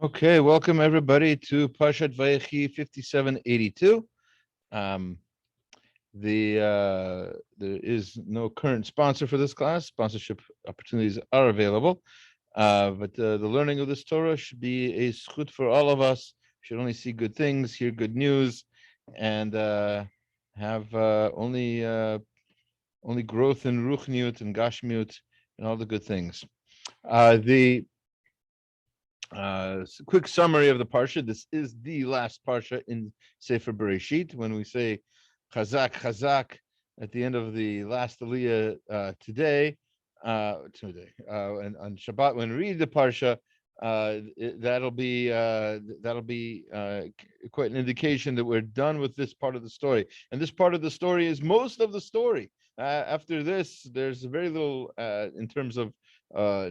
Okay, welcome everybody to Parshat Vayechi 5782. Um, there is no current sponsor for this class. Sponsorship opportunities are available, but the learning of this Torah should be a zchut for all of us. We should only see good things, hear good news, and have only growth in ruchniut and gashmiut and all the good things. The quick summary of the parsha. This is the last parsha in Sefer Bereshit. When we say Chazak, Chazak at the end of the last Aliyah today, and on Shabbat when we read the parsha, that'll be quite an indication that we're done with this part of the story. And this part of the story is most of the story. After this, there's very little in terms of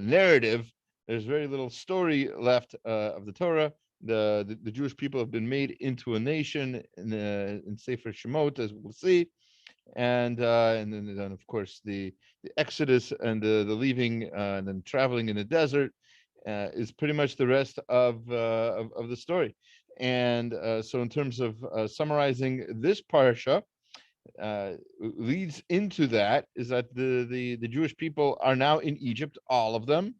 narrative. There's very little story left of the Torah. The Jewish people have been made into a nation in Sefer Shemot, as we'll see, and then of course the Exodus and the leaving and then traveling in the desert is pretty much the rest of the story. And so, in terms of summarizing this parsha, leads into that is that the Jewish people are now in Egypt, all of them.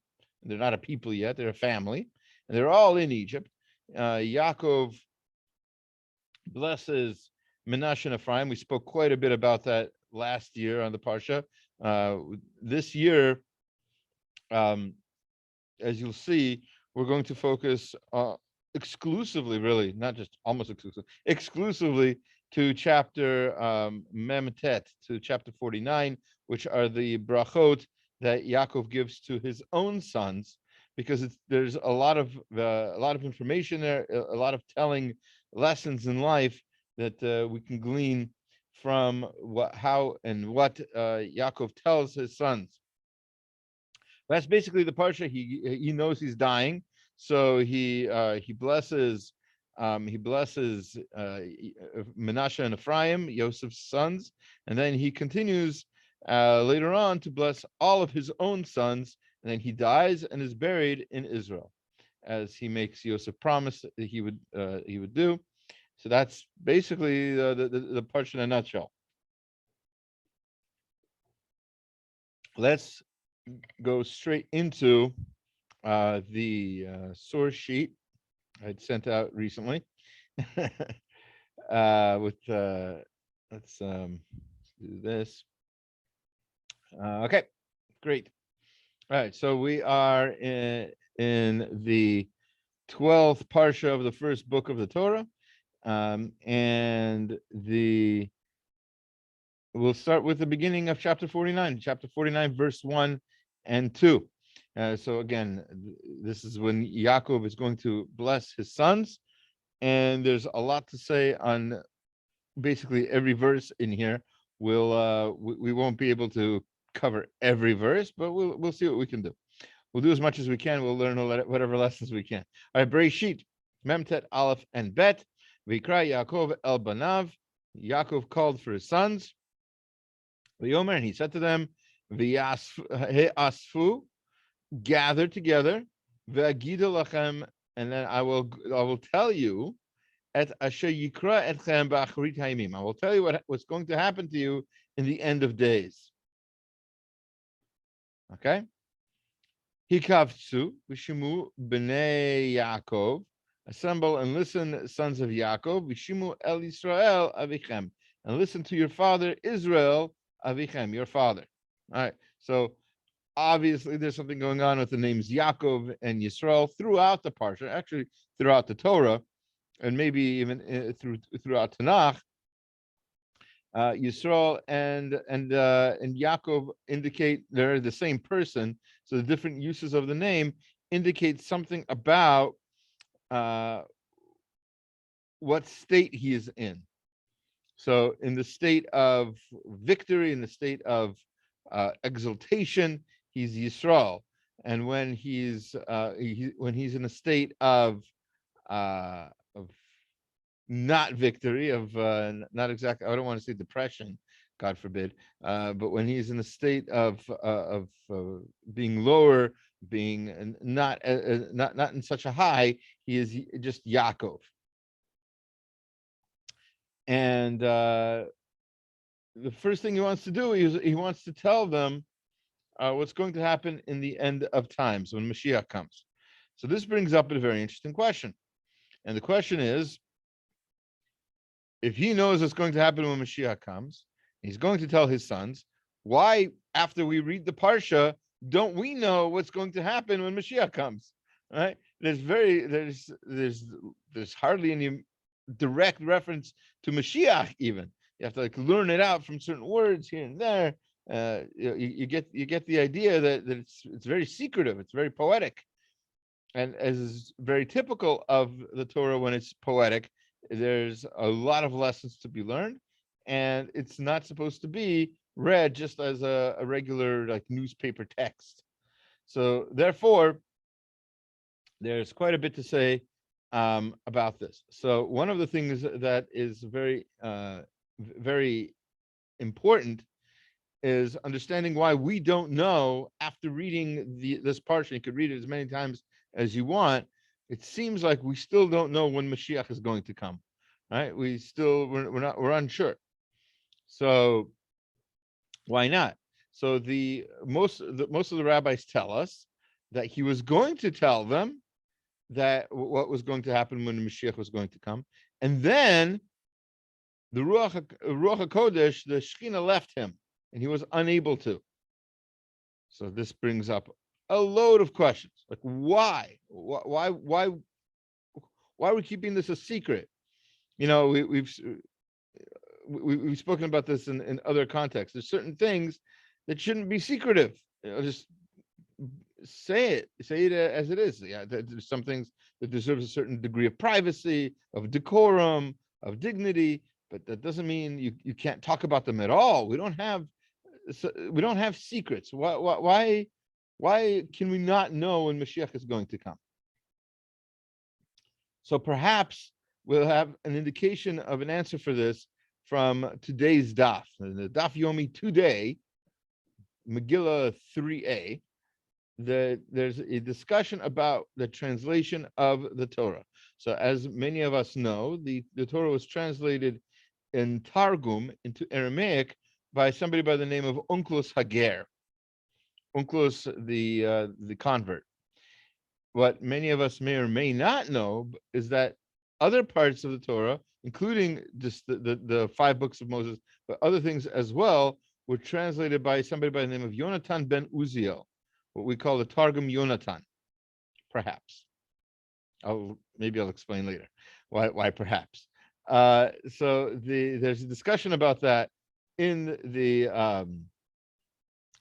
They're not a people yet, they're a family, and they're all in Egypt. Yaakov blesses Menashe and Ephraim. We spoke quite a bit about that last year on the Parsha. This year, as you'll see, we're going to focus exclusively, really, not just almost exclusively to chapter Memtet, to chapter 49, which are the brachot that Yaakov gives to his own sons, because there's a lot of information there, a lot of telling lessons in life that we can glean from what Yaakov tells his sons. That's basically the parsha. He knows he's dying, so he blesses Menashe and Ephraim, Yosef's sons, and then he continues later on to bless all of his own sons, and then he dies and is buried in Israel, as he makes Yosef promise that he would do. So that's basically the parsha in a nutshell. Let's go straight into the source sheet I'd sent out recently. Let's do this. Okay, great. All right, so we are in the 12th parsha of the first book of the Torah, and we'll start with the beginning of chapter 49, verse 1 and 2. So again, this is when Yaakov is going to bless his sons, and there's a lot to say on basically every verse in here. We won't be able to cover every verse, but we'll see what we can do. We'll do as much as we can. We'll learn whatever lessons we can. All right, Bereshit, Memtet, Aleph, and Bet. V'ikra Yaakov el banav. Yaakov called for his sons. V'yomer, and he said to them, V'yasfu, gather together. V'agidu lachem, and then I will tell you. Et asher yikra etchem ba'acharit hayimim. I will tell you what's going to happen to you in the end of days. Okay. Hikavtsu v'shimu b'nei Yaakov. Assemble and listen, sons of Yaakov. V'shimu el Yisrael avichem, and listen to your father Israel avichem, your father. All right. So obviously, there's something going on with the names Yaakov and Yisrael throughout the parsha, actually throughout the Torah, and maybe even throughout Tanakh. Yisrael and Yaakov indicate they're the same person, so the different uses of the name indicate something about what state he is in. So in the state of victory, in the state of exaltation, he's Yisrael, and when he's in a state of not victory, of not exactly, I don't want to say depression, God forbid, but when he's in a state of being lower being not not in such a high. He is just Yaakov, and the first thing he wants to do is he wants to tell them what's going to happen in the end of times when Mashiach comes. So this brings up a very interesting question, and the question is, if he knows what's going to happen when Mashiach comes, he's going to tell his sons, why, after we read the Parsha, don't we know what's going to happen when Mashiach comes? Right? There's hardly any direct reference to Mashiach even. You have to like learn it out from certain words here and there. You get the idea that it's very secretive, it's very poetic. And as is very typical of the Torah when it's poetic, there's a lot of lessons to be learned, and it's not supposed to be read just as a regular like newspaper text. So therefore, there's quite a bit to say about this. So one of the things that is very very important is understanding why we don't know after reading this parsha. You could read it as many times as you want. It seems like we still don't know when Mashiach is going to come, right? We're unsure. So why not? So most of the rabbis tell us that he was going to tell them that what was going to happen when the Mashiach was going to come, and then the Ruach HaKodesh, the Shekhinah, left him, and he was unable to. So this brings up a load of questions, like why are we keeping this a secret? You know, we've spoken about this in other contexts. There's certain things that shouldn't be secretive. You know, just say it as it is. Yeah, there's some things that deserves a certain degree of privacy, of decorum, of dignity, but that doesn't mean you can't talk about them at all. We don't have secrets. Why can we not know when Mashiach is going to come? So perhaps we'll have an indication of an answer for this from today's daf. The daf yomi today, Megillah 3a, there's a discussion about the translation of the Torah. So as many of us know, the Torah was translated in Targum into Aramaic by somebody by the name of Onkelos Hager. Onkelos, the convert. What many of us may or may not know is that other parts of the Torah, including just the 5 books of Moses, but other things as well, were translated by somebody by the name of Yonatan ben Uziel, what we call the Targum Yonatan, perhaps. Maybe I'll explain later why perhaps. So there's a discussion about that in the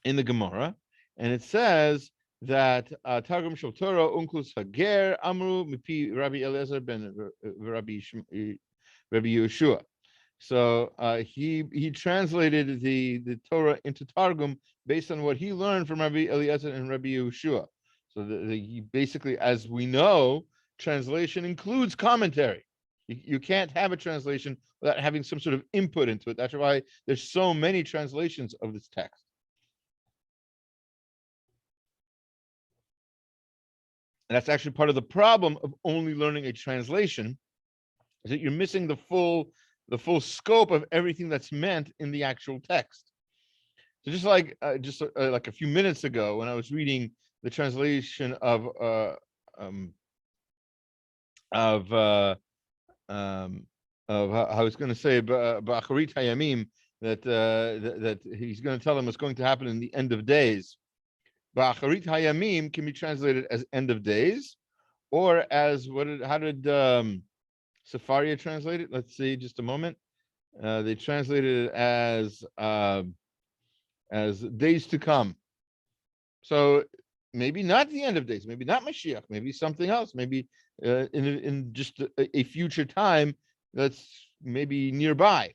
Gemara, and it says that Targum Shel Torah Onkelos Hager Amru Mipi Rabbi Eliezer ben Rabbi Yeshua. So he translated the Torah into Targum based on what he learned from Rabbi Eliezer and Rabbi Yeshua. So he basically, as we know, translation includes commentary. You can't have a translation without having some sort of input into it. That's why there's so many translations of this text. And that's actually part of the problem of only learning a translation, is that you're missing the full scope of everything that's meant in the actual text. So just like a few minutes ago, when I was reading the translation of I was going to say Ba'acharit Hayamim, that he's going to tell them what's going to happen in the end of days. Ba'acharit Hayamim can be translated as end of days, or as how did Safaria translate it? Let's see, just a moment. They translated it as days to come. So maybe not the end of days, maybe not Mashiach, maybe something else, maybe in just a future time that's maybe nearby.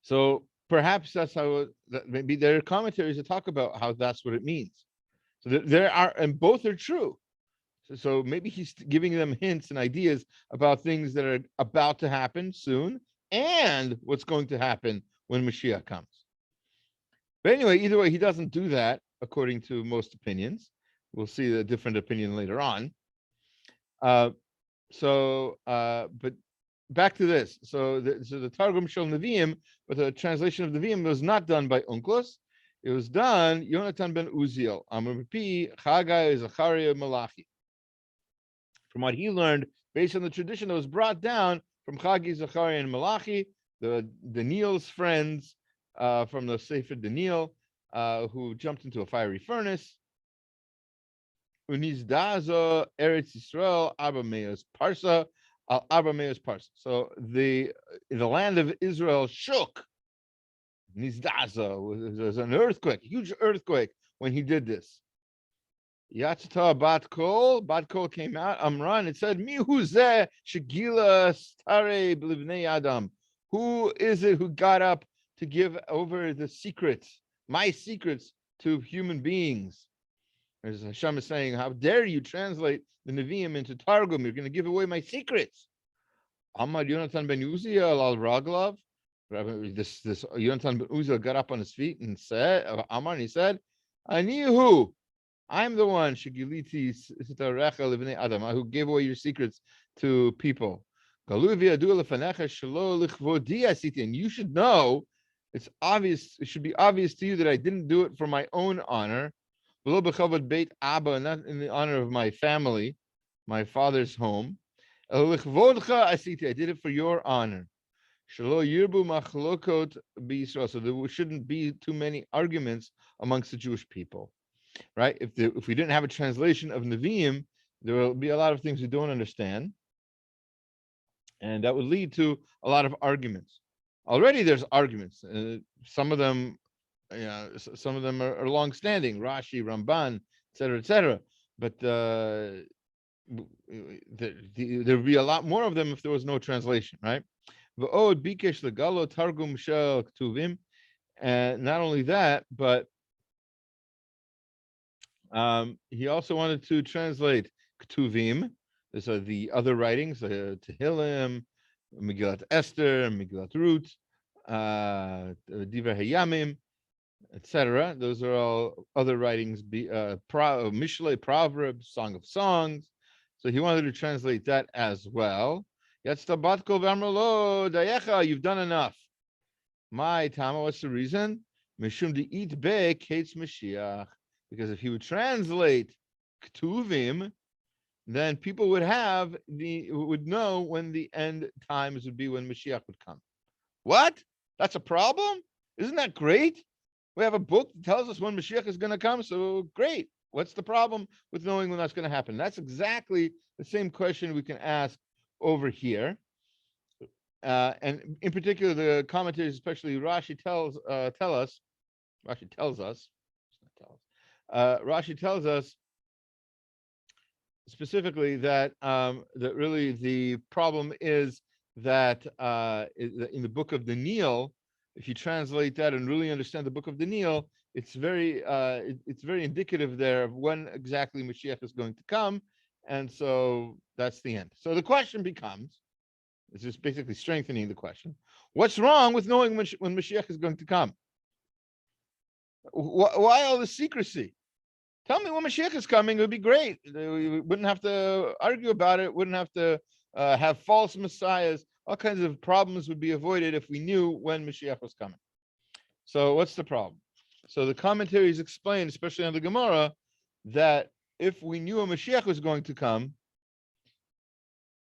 So perhaps that's how maybe there are commentaries that talk about how that's what it means. So there are, and both are true. So maybe he's giving them hints and ideas about things that are about to happen soon and what's going to happen when Mashiach comes. But anyway, either way, he doesn't do that. according to most opinions. We'll see a different opinion later on. But back to this. So the Targum Shel Nevi'im, but the translation of Nevi'im was not done by Unclus. It was done Yonatan ben Uziel, Amr Pi, Chagai, Zachariah, Malachi. From what he learned, based on the tradition that was brought down from Chagi, Zachariah, and Malachi, the Daniel's friends from the Sefer Daniel, who jumped into a fiery furnace. Unizdazo Eretz Yisrael Abameos Parsa al Abameos Parsa. So the land of Israel shook. Nizdazo was an earthquake, huge earthquake when he did this. Yatzata Bat Kol came out. Amran, it said, Mi huzeh shegila stare b'livnei Adam. Who is it who got up to give over the secrets, my secrets, to human beings? As Hashem is saying, how dare you translate the Nevi'im into Targum? You're going to give away my secrets. Amar Yonatan ben Uziel al Raglav. This Yonatan ben Uziel got up on his feet and said, Amar, and he said, Anihu, I'm the one, Shigiliti Adam, who gave away your secrets to people. And you should know, it's obvious, it should be obvious to you that I didn't do it for my own honor, not in the honor of my family, my father's home. I did it for your honor. So there shouldn't be too many arguments amongst the Jewish people, right? If we didn't have a translation of Nevi'im, there will be a lot of things we don't understand, and that would lead to a lot of arguments. Already there's arguments. Some of them are long-standing, Rashi, Ramban, etc. But there would be a lot more of them if there was no translation, right? And not only that, but he also wanted to translate Ketuvim. These are the other writings, Tehillim, Megillat Esther, Megillat Ruth, Divrei Hayamim, etc. Those are all other writings, Mishlei, Proverbs, Song of Songs. So he wanted to translate that as well. Yatztabatko v'amrlo dayecha, you've done enough. My Tama, what's the reason? Mishum de'it be kates Mashiach. Because if he would translate Ketuvim, then people would know when the end times would be, when Mashiach would come. What? That's a problem? Isn't that great? We have a book that tells us when Mashiach is going to come, so great. What's the problem with knowing when that's going to happen? That's exactly the same question we can ask over here. And in particular, the commentators, especially Rashi, Rashi tells us specifically that that really the problem is that in the book of Daniel, if you translate that and really understand the book of Daniel, it's very indicative there of when exactly Mashiach is going to come, and so that's the end. So the question becomes, it's just basically strengthening the question: what's wrong with knowing when Mashiach is going to come? Why all the secrecy? Tell me when Mashiach is coming, it would be great. We wouldn't have to argue about it, wouldn't have to have false messiahs. All kinds of problems would be avoided if we knew when Mashiach was coming. So what's the problem? So the commentaries explain, especially on the Gemara, that if we knew a Mashiach was going to come,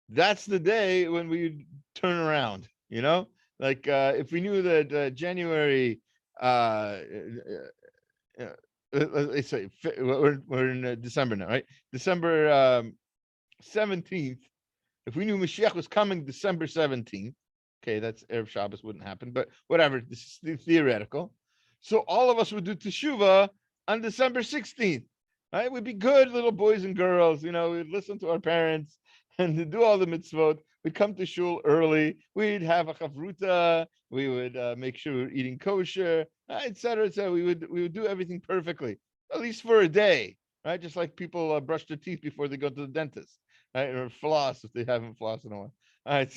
that's the day when we turn around, Like if we knew that January, let's say we're in December now, right? December 17th. If we knew Mashiach was coming December 17th, okay, that's Erev Shabbos, wouldn't happen, but whatever, this is theoretical. So all of us would do Teshuvah on December 16th, right? We'd be good little boys and girls, we'd listen to our parents and do all the mitzvot. We'd come to shul early. We'd have a chavruta. We would make sure we're eating kosher, etc. We would do everything perfectly, at least for a day, right? Just like people brush their teeth before they go to the dentist, right? Or floss if they haven't flossed in a while. All right.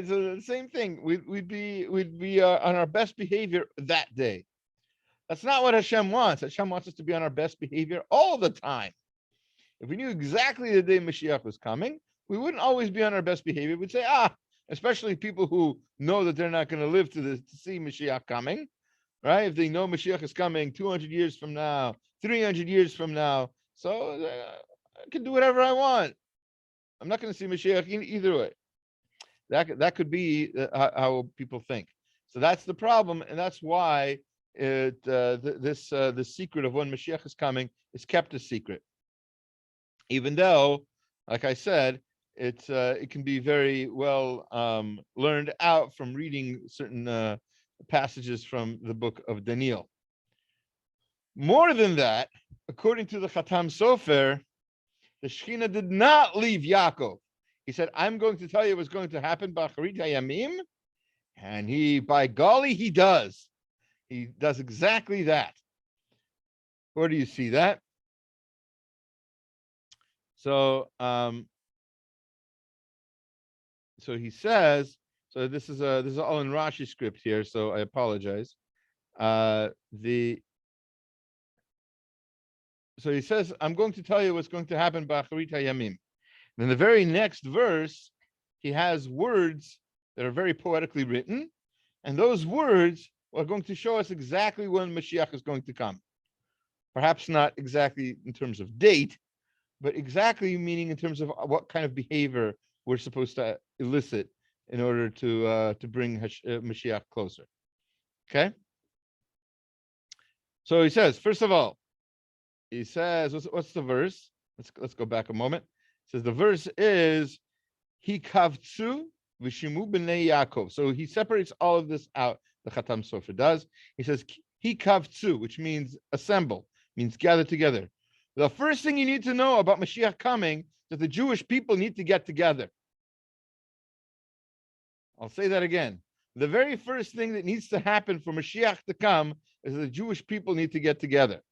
So the same thing. We'd be on our best behavior that day. That's not what Hashem wants. Hashem wants us to be on our best behavior all the time. If we knew exactly the day Mashiach was coming, we wouldn't always be on our best behavior. We'd say, especially people who know that they're not going to live to see Mashiach coming, right? If they know Mashiach is coming 200 years from now, 300 years from now, so I can do whatever I want. I'm not going to see Mashiach either way. That could be how people think. So that's the problem, and that's why the secret of when Mashiach is coming is kept a secret. Even though, like I said, it can be very well learned out from reading certain passages from the book of Daniel. More than that, according to the Khatam Sofer, the Shekhinah did not leave Yaakov. He said, I'm going to tell you what's going to happen, B'acharit hayamim, and by golly, he does. He does exactly that. Where do you see that? So, so he says. So this is all in Rashi script here. So I apologize. So he says, I'm going to tell you what's going to happen. B'acharit hayamim. Then the very next verse, he has words that are very poetically written, and those words are going to show us exactly when Mashiach is going to come. Perhaps not exactly in terms of date, but exactly meaning in terms of what kind of behavior we're supposed to elicit in order to bring Mashiach closer. Okay. So he says, first of all, he says, what's the verse? Let's go back a moment. It says the verse is Hikavtsu v'shimu b'nei Yaakov. So he separates all of this out. The Khatam Sofer does. He says Hikavtsu, which means assemble, means gather together. The first thing you need to know about Mashiach coming is that the Jewish people need to get together. I'll say that again. The very first thing that needs to happen for Mashiach to come is that the Jewish people need to get together.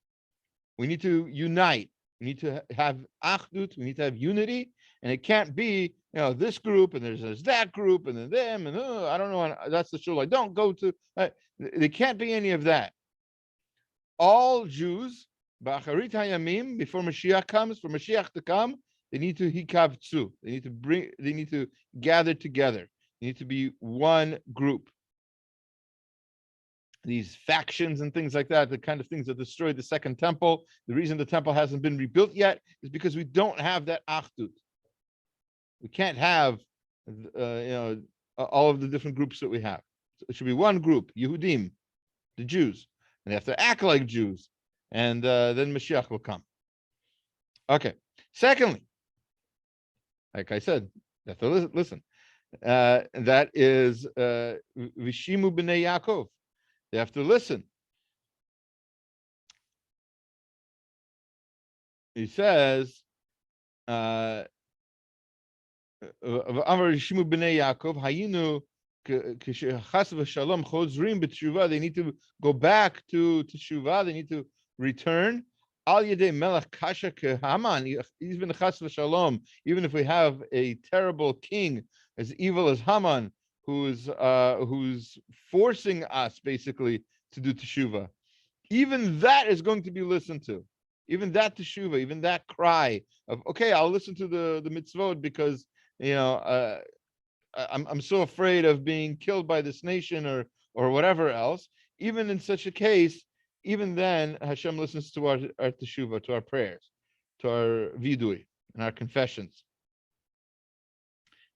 We need to unite. We need to have achdut. We need to have unity, and it can't be, this group and there's that group and then them and I don't know. That's the shul I don't go to. There can't be any of that. All Jews, b'acharit hayamim, before Mashiach comes, for Mashiach to come, they need to hikavtzu. They need to gather together. They need to be one group. These factions and things like that, the kind of things that destroyed the second temple. The reason the temple hasn't been rebuilt yet is because we don't have that achdut. We can't have, all of the different groups that we have. So it should be one group, Yehudim, the Jews, and they have to act like Jews, and then Mashiach will come. Okay. Secondly, like I said, you have to listen. That is Vishimu b'nei Yaakov. They have to listen. He says, they need to go back to Teshuvah. They need to return. Even if we have a terrible king as evil as Haman, who's forcing us basically to do teshuvah, even that is going to be listened to. Even that teshuvah, even that cry of, okay, I'll listen to the mitzvot because I'm so afraid of being killed by this nation or whatever else. Even in such a case, even then Hashem listens to our teshuvah, to our prayers, to our vidui and our confessions.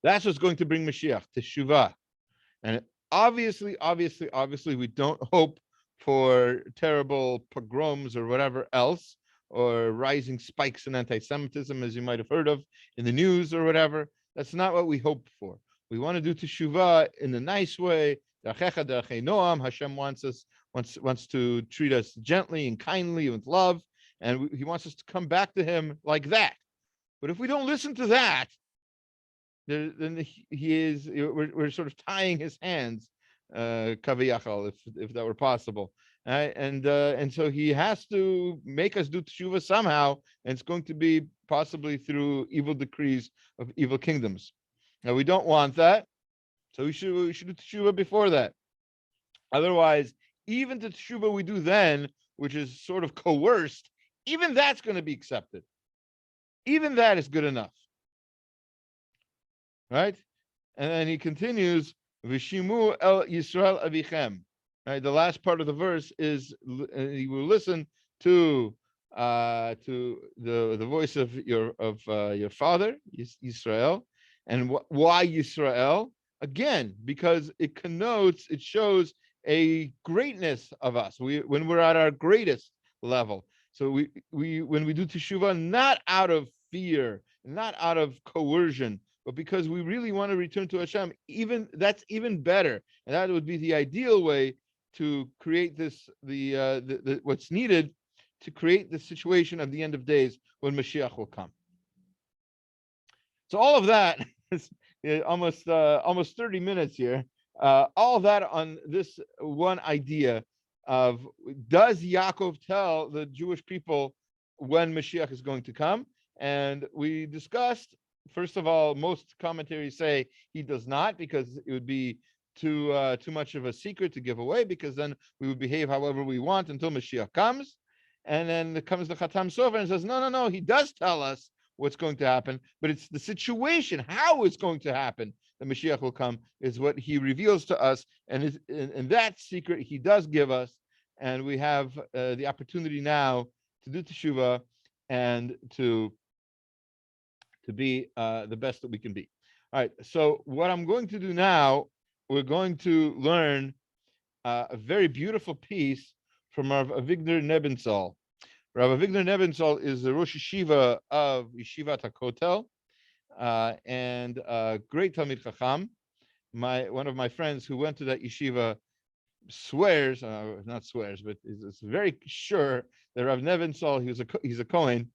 That's what's going to bring Mashiach, teshuvah. And obviously, we don't hope for terrible pogroms or whatever else, or rising spikes in anti-Semitism, as you might have heard of in the news or whatever. That's not what we hope for. We want to do teshuvah in a nice way. Hashem wants to treat us gently and kindly with love, and he wants us to come back to him like that. But if we don't listen to that, then we're sort of tying his hands, kaviyachal, if that were possible, and so he has to make us do teshuvah somehow, and it's going to be possibly through evil decrees of evil kingdoms. Now we don't want that, so we should do teshuvah before that. Otherwise, even the teshuvah we do then which is sort of coerced, even that's going to be accepted. Even that is good enough. Right? And then he continues, Vishimu el Yisrael avichem. Right? The last part of the verse is you will listen to the voice of your father, Yisrael. And why Yisrael? Again, because it shows a greatness of us. When we're at our greatest level. So when we do teshuvah, not out of fear, not out of coercion, but because we really want to return to Hashem, that's even better. And that would be the ideal way to create what's needed to create the situation of the end of days when Mashiach will come. So all of that is almost 30 minutes here. All of that on this one idea of, does Yaakov tell the Jewish people when Mashiach is going to come? And we discussed, first of all, most commentaries say he does not, because it would be too much of a secret to give away, because then we would behave however we want until Mashiach comes. And then comes the Khatam Sofer and says, no, he does tell us what's going to happen, but it's the situation, how it's going to happen, the Mashiach will come, is what he reveals to us. And that secret he does give us, and we have the opportunity now to do teshuvah and to be the best that we can be. All right, so what I'm going to do now, we're going to learn a very beautiful piece from Rav Avigdor Nebenzahl. Rav Avigdor Nebenzahl is the Rosh Yeshiva of Yeshivat HaKotel, and great Talmid Chacham. One of my friends who went to that yeshiva swears, not swears, but is very sure that Rav Nebenzahl, he's a Kohen,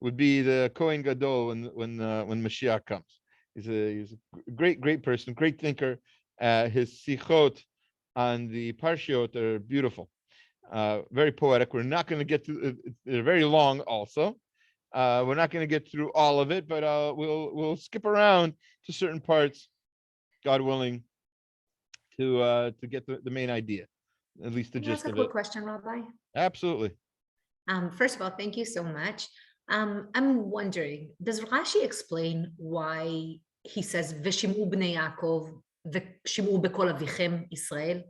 would be the Kohen Gadol when Mashiach comes. He's a great person, great thinker. His sichot on the parshiot are beautiful, very poetic. We're not going to get to. They're very long, also. We're not going to get through all of it, but we'll skip around to certain parts, God willing, to get the main idea, at least the gist of it. Can I ask a quick question, Rabbi? Absolutely. First of all, thank you so much. I'm wondering, does Rashi explain why he says "V'shim'u bnei Yaakov v'shim'u b'kol avichem Israel"?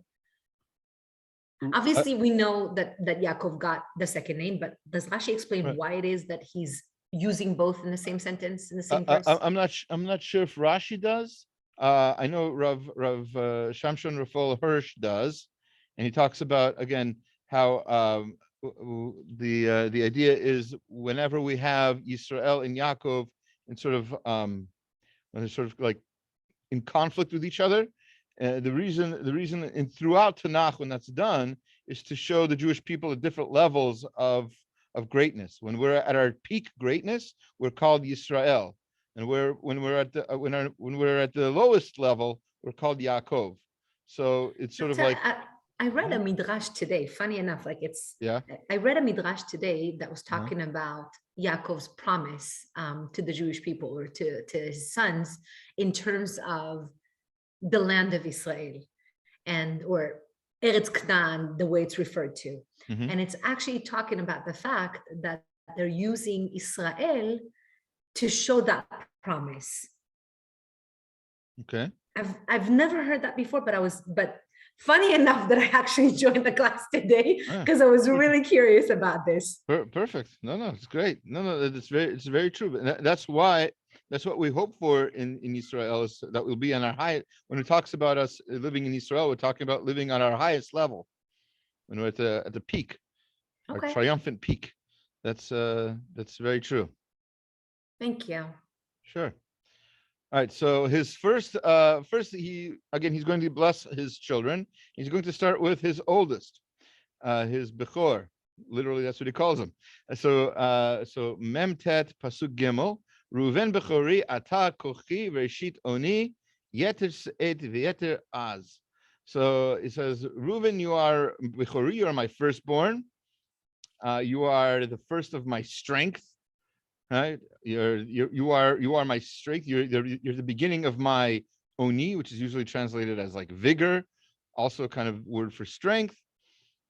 Obviously, we know that Yaakov got the second name, but does Rashi explain why it is that he's using both in the same sentence, in the same verse? I'm not sure if Rashi does. I know Rav Shamshon Rafal Hirsch does, and he talks about, again, how the idea is whenever we have Yisrael and Yaakov in sort of when they're sort of like in conflict with each other, the reason throughout Tanakh when that's done is to show the Jewish people at different levels of greatness. When we're at our peak greatness, we're called Yisrael, and when we're at the lowest level, we're called Yaakov. So it's sort of like. I read a midrash today. Funny enough, I read a midrash today that was talking about Yaakov's promise to the Jewish people, or to his sons, in terms of the land of Israel, or Eretz Canaan, the way it's referred to. And it's actually talking about the fact that they're using Israel to show that promise. Okay. I've never heard that before, but funny enough that I actually joined the class today because I was really curious about this. Perfect. No, it's great. No, it's very true. And that's what we hope for in Israel, is that we'll be on our highest. When it talks about us living in Israel, we're talking about living on our highest level, when we're at the peak, our triumphant peak. That's very true. Thank you. Sure. All right, so his first he's going to bless his children. He's going to start with his oldest, his Bechor. Literally, that's what he calls him. So Memtet Pasuk Gimel, Reuven Bechori Ata Kochi Reshit Oni Yeter Se'et V'Yeter Az. So it says, Reuven, you are Bechori, you are my firstborn. You are the first of my strength. Right, you are my strength. You're the beginning of my oni, which is usually translated as like vigor, also kind of word for strength.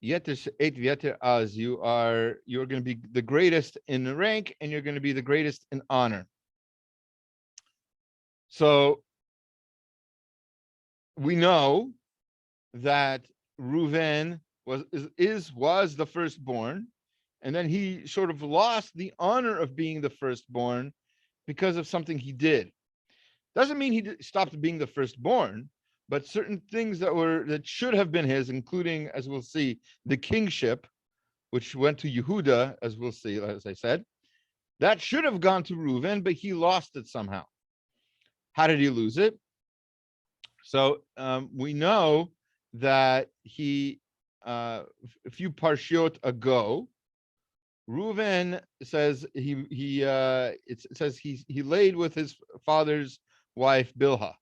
Yeter eight v'yeter az. You're going to be the greatest in rank, and you're going to be the greatest in honor. So we know that Reuven was the firstborn, and then he sort of lost the honor of being the firstborn because of something he did. Doesn't mean he stopped being the firstborn, but certain things that should have been his, including, as we'll see, the kingship, which went to Yehuda, as we'll see, as I said, that should have gone to Reuven, but he lost it somehow. How did he lose it? So we know that he, a few parshiot ago, Reuven says it says he laid with his father's wife Bilhah.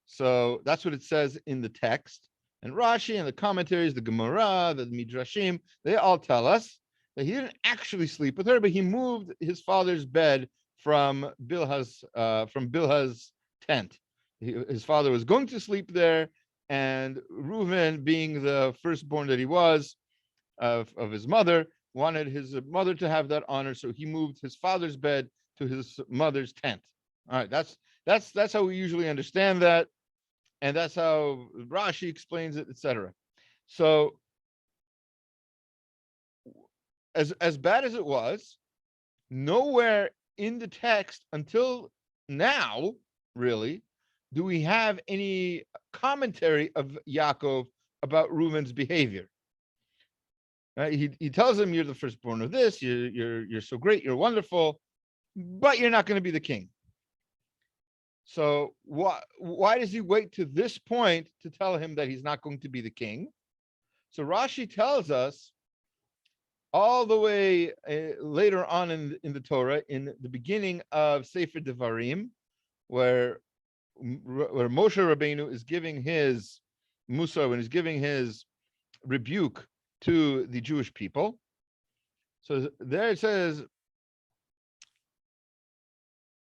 So that's what it says in the text. And Rashi and the commentaries, the Gemara, the Midrashim, they all tell us that he didn't actually sleep with her, but he moved his father's bed from Bilhah's tent. His father was going to sleep there, and Reuven, being the firstborn that he was of his mother, wanted his mother to have that honor, so he moved his father's bed to his mother's tent. All right, that's how we usually understand that, and that's how Rashi explains it, etc. So, as bad as it was, nowhere in the text until now, really, do we have any commentary of Yaakov about Reuven's behavior. He tells him, you're the firstborn of this, you're so great, you're wonderful, but you're not going to be the king. So why does he wait to this point to tell him that he's not going to be the king? So Rashi tells us all the way later on in the Torah, in the beginning of Sefer Devarim, where Moshe Rabbeinu is giving his Musa, when he's giving his rebuke to the Jewish people. So there it says,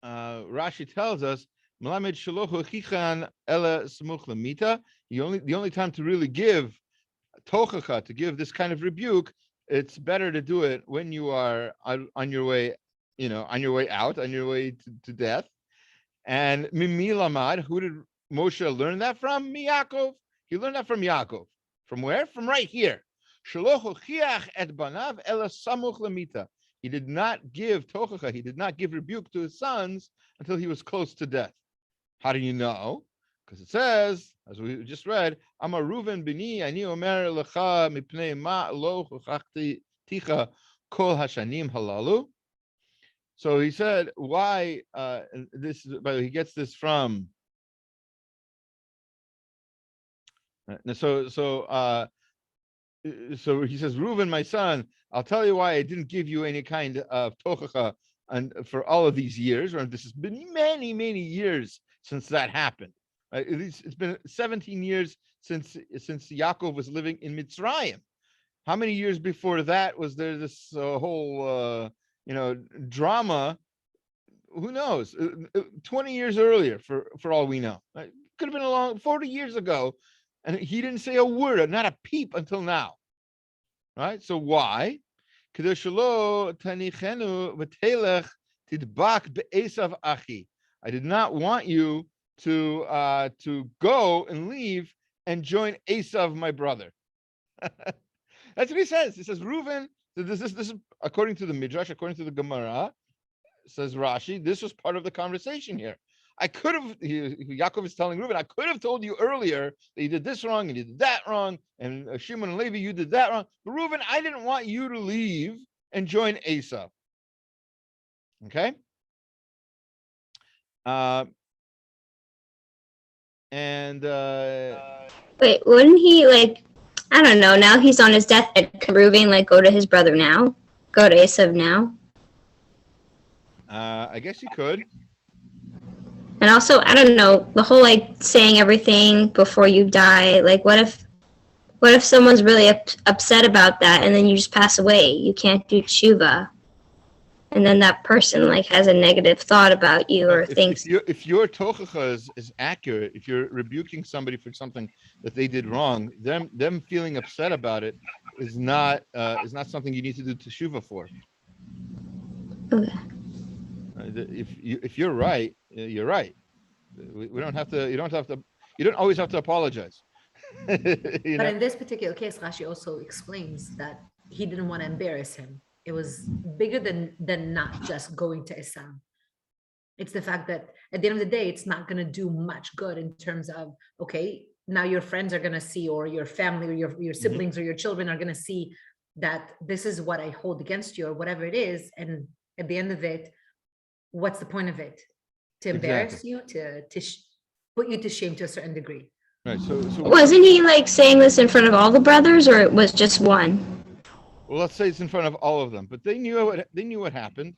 Rashi tells us, the only time to really give tochacha, to give this kind of rebuke, it's better to do it when you are on your way, on your way out, on your way to death. And Mimi Lamad, who did Moshe learn that from? Yaakov. He learned that from Yaakov. From where? From right here. He did not give tochacha, he did not give rebuke to his sons until he was close to death. How do you know? Because it says, as we just read, Amar Reuven bini ani omer lecha mipnei ma lo chochachti ticha kol hashanim halalu. So he said, why this? But he gets this from. So he says, Reuven, my son, I'll tell you why I didn't give you any kind of tochacha and for all of these years. Or this has been many, many years since that happened. It's been 17 years since Yaakov was living in Mitzrayim. How many years before that was there this whole drama? Who knows? 20 years earlier, for all we know. It could have been a long 40 years ago, and he didn't say a word, not a peep until now. Right? So why? I did not want you to go and leave and join Esav, my brother. That's what he says. He says, Reuven, this is according to the Midrash, according to the Gemara, says Rashi, this was part of the conversation here. I could have, Yaakov is telling Reuven, I could have told you earlier that you did this wrong and you did that wrong, and Shimon and Levi, you did that wrong. But Reuven, I didn't want you to leave and join Esav. Okay? Wait, wouldn't he, I don't know, now he's on his deathbed, could Reuven go to his brother now? Go to Esav now? I guess he could. And also, I don't know, the whole saying everything before you die, what if someone's really upset about that and then you just pass away? You can't do tshuva. And then that person has a negative thought about you or thinks. If your tochacha is accurate, if you're rebuking somebody for something that they did wrong, them feeling upset about it is not something you need to do teshuva for. Okay. If you're right, you're right. We don't have to. You don't always have to apologize. But in this particular case, Rashi also explains that he didn't want to embarrass him. It was bigger than not just going to Esau. It's the fact that at the end of the day, it's not going to do much good in terms of, okay, now your friends are going to see, or your family, or your siblings, or your children are going to see that this is what I hold against you, or whatever it is. And at the end of it, what's the point of it? To embarrass you, to put you to shame to a certain degree. Right. So wasn't he like saying this in front of all the brothers, or it was just one? Well, let's say it's in front of all of them, but they knew what happened.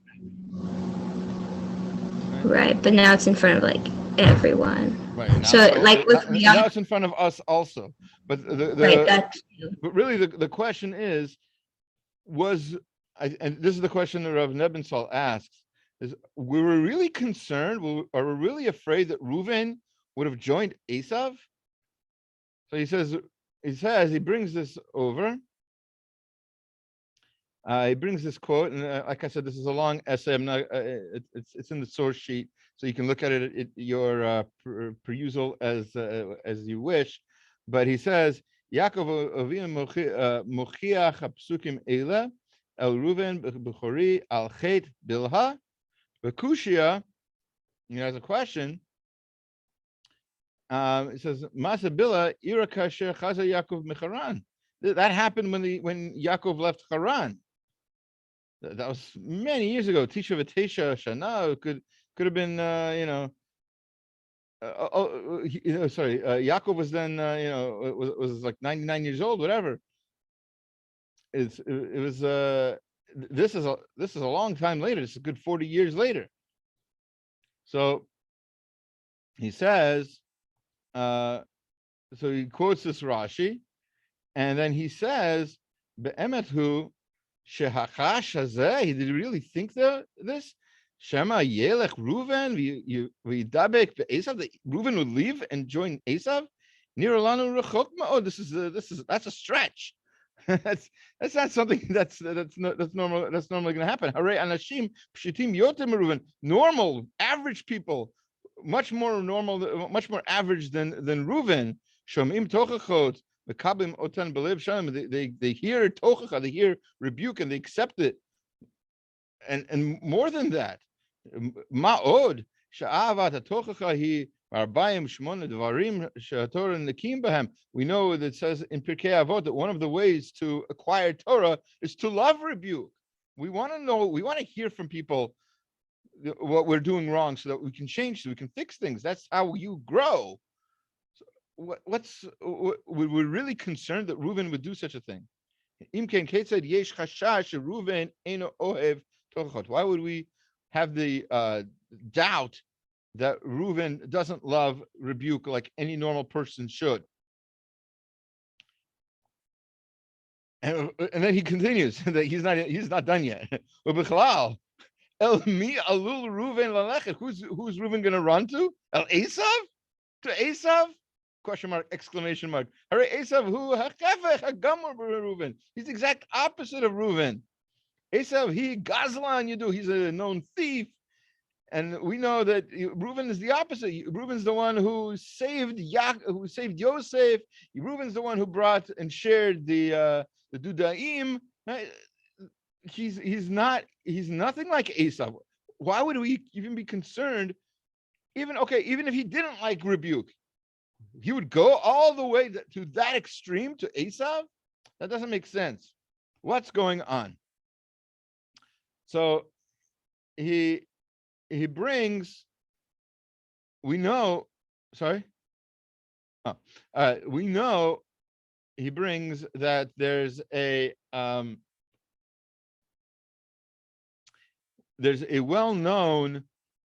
Right, but now it's in front of like everyone. Right. So like with now it's in front of us also. But but really the question is, and this is the question that Rav Nebensal asks, is we were really concerned, are we really afraid that Reuven would have joined Esav? So he brings this over. He brings this quote, and like I said, this is a long essay. I'm not. It's in the source sheet, so you can look at it at your perusal as you wish. But he says, Yaakov Avinu mochiach hapsukim eila el Reuven b'chori al chet bilha b'kushia. He has a question. It says, Masa bila ira kasher chaza Yaakov mecharan. That happened when Yaakov left Haran. That was many years ago. Tisha v'teisha shana could have been Yaakov was then was like 99 years old, whatever. This is a long time later. It's a good 40 years later. So he says, so he quotes this Rashi, and then he says, Be'emethu shehachash hazeh. Did he really think this? Shema yelech Reuven v'yidabek be'esav. That Reuven would leave and join Esav. Nir lanu rechok ma'od. That's a stretch. that's not something that's normal. That's normally going to happen. Harei anashim pshitim yotem Reuven. Normal, average people, much more normal, much more average than Reuven. Shomim tochachot. They hear tochacha, they hear rebuke, and they accept it. And more than that, ma'od sha'avat tochacha hi arbayim shmona dvarim she'atorah nekim b'hem. We know that it says in Pirkei Avot that one of the ways to acquire Torah is to love rebuke. We want to know, we want to hear from people what we're doing wrong, so that we can change, so we can fix things. That's how you grow. We're really concerned that Reuven would do such a thing. Why would we have the doubt that Reuven doesn't love rebuke like any normal person should? And then he continues that he's not done yet. Who's Reuven going to run to? El Esav? To Esav? Question mark, exclamation mark. Esav who Reuven. He's the exact opposite of Reuven. Esav, he gazlan Yidu. He's a known thief. And we know that Reuven is the opposite. Reuven's the one who saved Yosef. Reuven's the one who brought and shared the Dudaim. He's nothing like Esav. Why would we even be concerned? Even if he didn't like rebuke, he would go all the way to that extreme to Esav? That doesn't make sense. What's going on? So he brings, we know he brings that there's a well-known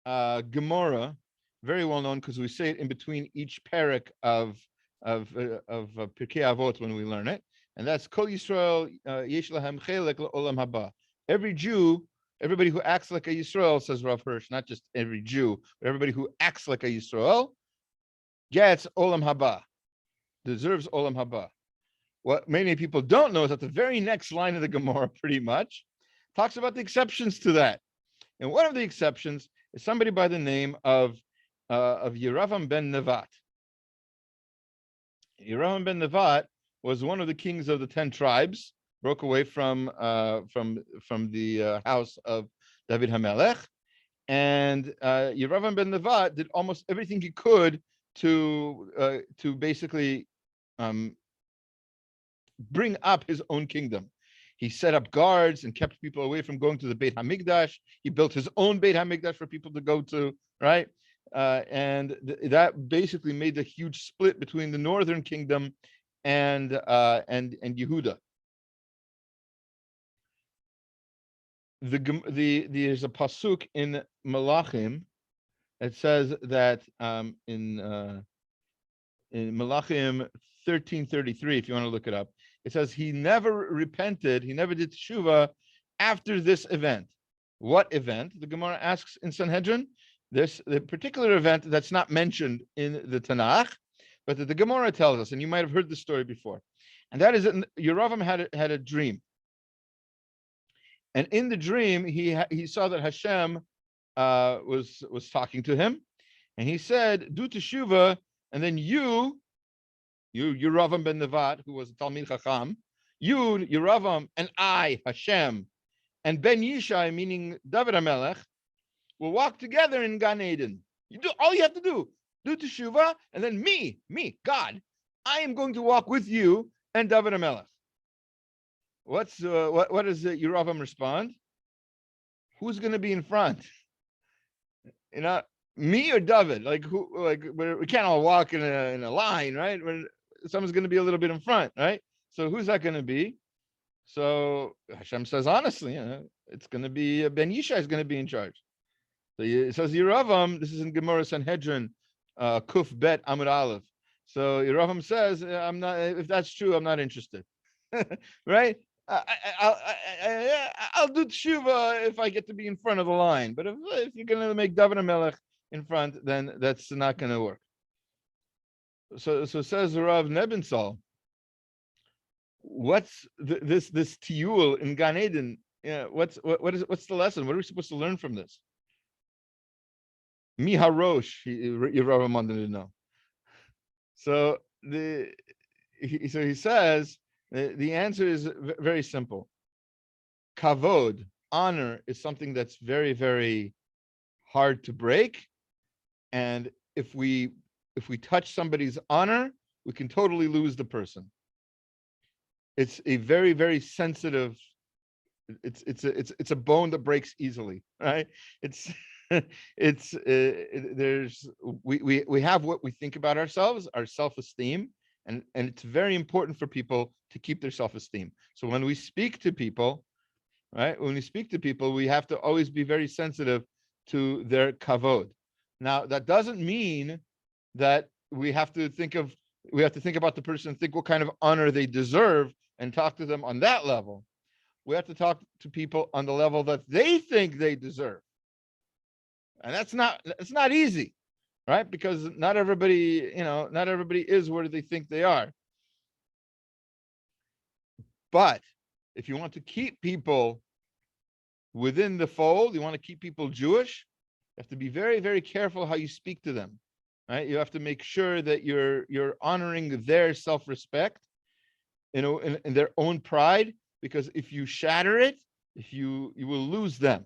Gemara, very well known because we say it in between each parak of Pirkei Avot when we learn it, and that's Kol Yisrael Yesh Lahem Chelek L'Olam Haba. Every Jew, everybody who acts like a Yisrael, says Rav Hirsch, not just every Jew, but everybody who acts like a Yisrael gets Olam Haba, deserves Olam Haba. what many people don't know is that the very next line of the Gemara pretty much talks about the exceptions to that. And one of the exceptions is somebody by the name of Yeravam ben Nevat. Yeravam ben Nevat was one of the kings of the 10 tribes, broke away from the house of David HaMelech. And Yeravam ben Nevat did almost everything he could to basically bring up his own kingdom. He set up guards and kept people away from going to the Beit HaMikdash. He built his own Beit HaMikdash for people to go to, right? And that basically made a huge split between the northern kingdom and Yehuda. There's a pasuk in Malachim that says that in Malachim 13:33, if you want to look it up, it says he never repented, he never did teshuvah after this event. What event? The Gemara asks in Sanhedrin. The particular event that's not mentioned in the Tanakh, but that the Gemara tells us, and you might have heard the story before, and that is that Yeravam had a dream. And in the dream, he saw that Hashem was talking to him, and he said, "Do teshuvah, and then you Yeravam ben Nevat, who was a Talmid Chacham, you Yeravam, and I Hashem, and Ben Yishai, meaning David HaMelech, will walk together in Gan Eden. All you have to do teshuvah, and then me, God, I am going to walk with you and David HaMelech." What does Yeravam respond? Who's going to be in front? Me or David? Like who? Like we can't all walk in a line, right? When someone's going to be a little bit in front, right? So who's that going to be? So Hashem says, honestly, it's going to be Ben Yishai is going to be in charge. So it says Yeravam. This is in Gemara Sanhedrin, Kuf Bet Amud Aleph. So Yeravam says, I'm not. If that's true, I'm not interested. Right? I'll do teshuvah if I get to be in front of the line. But if you're going to make David HaMelech in front, then that's not going to work. So says Rav Nebensal, what's this tiyul in Gan Eden? What's the lesson? What are we supposed to learn from this? Mi harosh, Yeravam wanted to know. So he says the answer is very simple. Kavod, honor, is something that's very, very hard to break, and if we touch somebody's honor, we can totally lose the person. It's a very, very sensitive. It's a bone that breaks easily, right? We have what we think about ourselves, our self-esteem, and it's very important for people to keep their self-esteem. So when we speak to people, right? When we speak to people, we have to always be very sensitive to their kavod. Now, that doesn't mean that we have to think about the person, think what kind of honor they deserve, and talk to them on that level. We have to talk to people on the level that they think they deserve. And it's not easy, right? Because not everybody is where they think they are. But if you want to keep people within the fold, you want to keep people Jewish, you have to be very, very careful how you speak to them, right? You have to make sure that you're honoring their self-respect, in their own pride, because if you shatter it, you will lose them.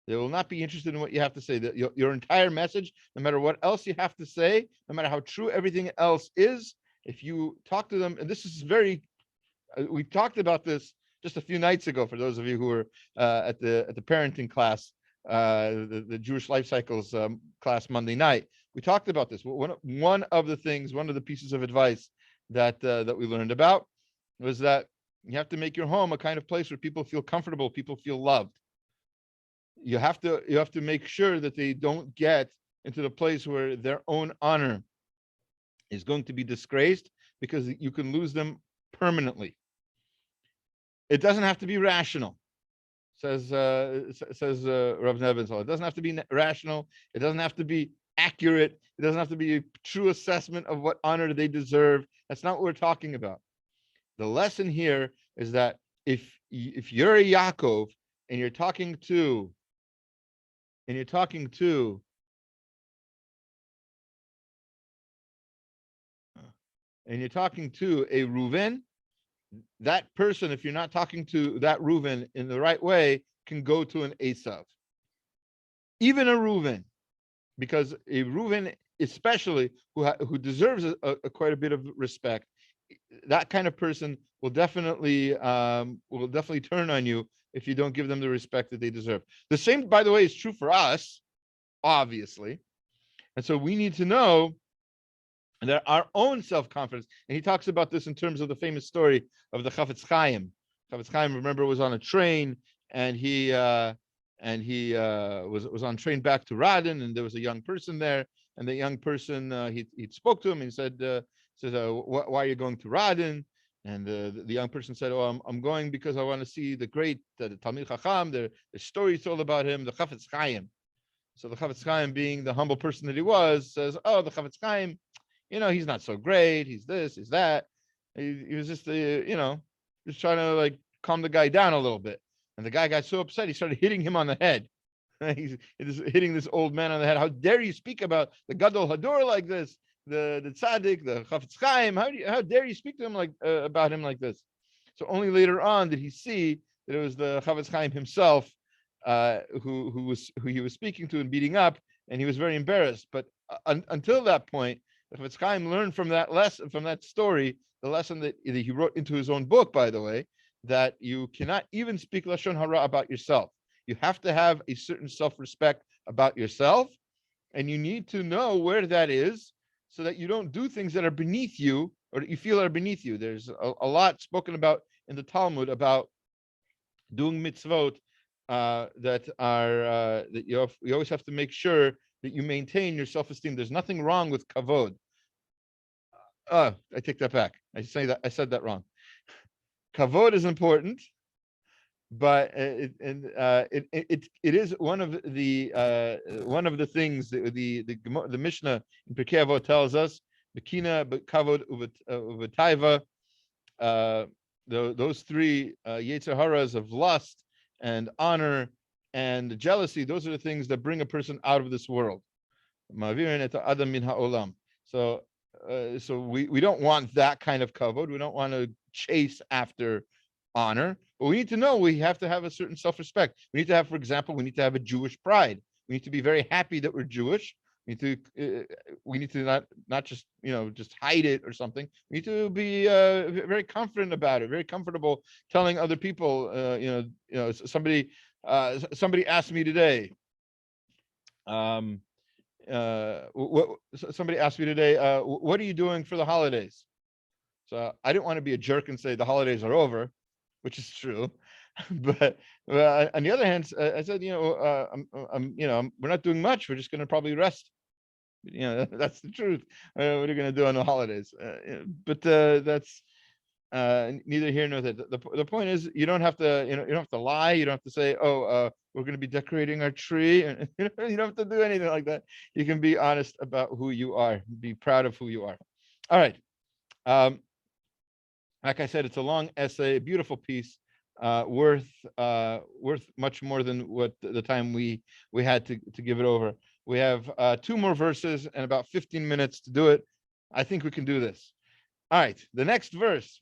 They will not be interested in what you have to say. That your entire message, no matter what else you have to say, no matter how true everything else is, if you talk to them, and this is we talked about this just a few nights ago, for those of you who were at the parenting class, the Jewish Life Cycles class Monday night. We talked about this. One of the pieces of advice that we learned about was that you have to make your home a kind of place where people feel comfortable, people feel loved. You have to make sure that they don't get into the place where their own honor is going to be disgraced, because you can lose them permanently. It doesn't have to be rational, says Rav Nebensal. It doesn't have to be rational. It doesn't have to be accurate. It doesn't have to be a true assessment of what honor they deserve. That's not what we're talking about. The lesson here is that if you're a Yaakov and you're talking to a Reuven, that person, if you're not talking to that Reuven in the right way, can go to an Esav. Even a Reuven, because a Reuven, especially who deserves quite a bit of respect, that kind of person will definitely turn on you if you don't give them the respect that they deserve. The same, by the way, is true for us, obviously. And so we need to know that our own self-confidence, and he talks about this in terms of the famous story of the Chafetz Chaim. Chafetz Chaim, remember, was on a train, and he was on train back to Radin, and there was a young person there, and the young person, he spoke to him and said, why are you going to Radin? And the young person said, oh, I'm going because I want to see the great the Talmid Chacham, the story told about him, the Chafetz Chaim. So the Chafetz Chaim, being the humble person that he was, says, oh, the Chafetz Chaim, he's not so great. He's this, he's that. He was just, just trying to like calm the guy down a little bit. And the guy got so upset, he started hitting him on the head. He's hitting this old man on the head. How dare you speak about the Gadol Hador like this? The tzaddik, the Chafetz Chaim. How dare you speak to him about him like this? So only later on did he see that it was the Chafetz Chaim himself who he was speaking to and beating up, and he was very embarrassed. But until that point, the Chafetz Chaim learned from that lesson, from that story, the lesson that he wrote into his own book, by the way, that you cannot even speak lashon hara about yourself. You have to have a certain self-respect about yourself, and you need to know where that is, so that you don't do things that are beneath you or that you feel are beneath you. There's a lot spoken about in the Talmud about doing mitzvot that you always have to make sure that you maintain your self-esteem. There's nothing wrong with kavod. I take that back. I said that wrong. Kavod is important, but it is one of the things that the Mishnah in Pirkei Avot tells us. Bekina, kavod, uvetaiva. Those three yetzer haras of lust and honor and jealousy. Those are the things that bring a person out of this world. So we don't want that kind of kavod. We don't want to chase after honor. But we need to know we have to have a certain self-respect. We need to have, for example, we need to have a Jewish pride. We need to be very happy that we're Jewish. We need to not just just hide it or something. We need to be very confident about it, very comfortable telling other people. Somebody asked me today. Somebody asked me today, what are you doing for the holidays? So I didn't want to be a jerk and say the holidays are over, which is true. But on the other hand, I said, we're not doing much. We're just going to probably rest. That's the truth. What are you going to do on the holidays? But that's neither here nor there. The point is, you don't have to, you don't have to lie. You don't have to say, we're going to be decorating our tree. And you don't have to do anything like that. You can be honest about who you are. Be proud of who you are. All right. Like I said, it's a long essay, a beautiful piece, worth much more than what the time we had to give it over. We have 2 more verses and about 15 minutes to do it. I think we can do this. All right. The next verse